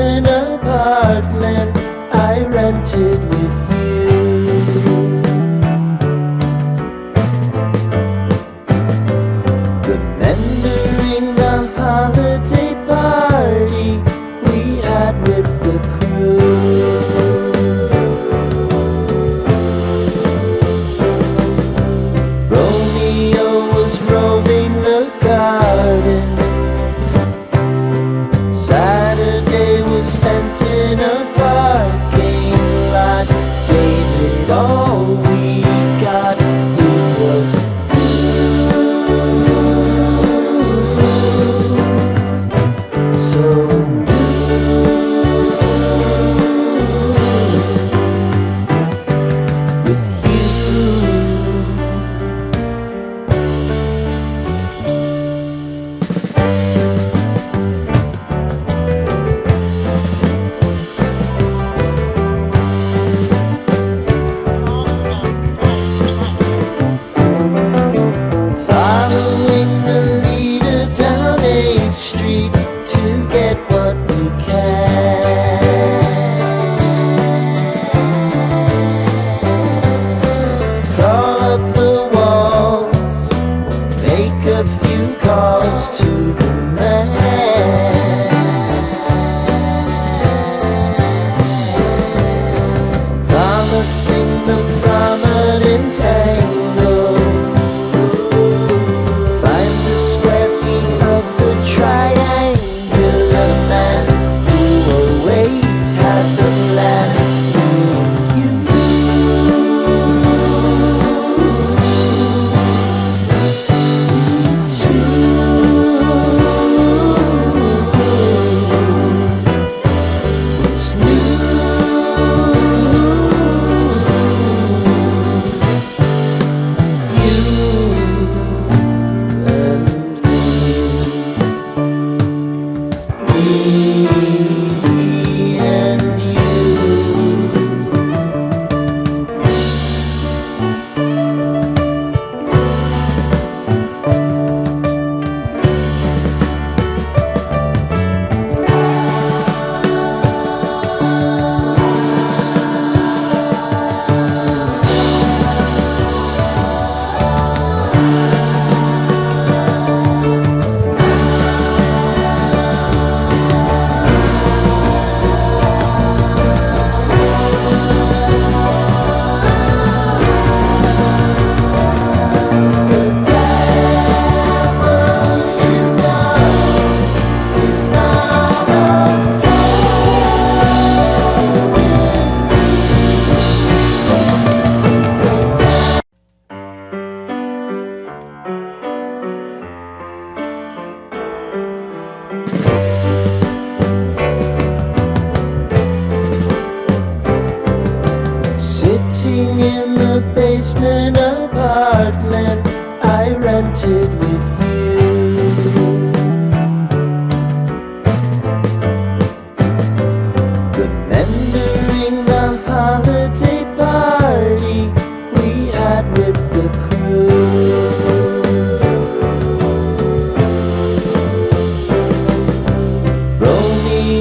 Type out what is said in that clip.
an apartment I rented with you. Remembering the holiday party we had with the crew. Romeo was roaming the garden. Saturday was spent in a parking lot. Gave it all we got. It was so with you. Following the leader down 8th Street to get what we can.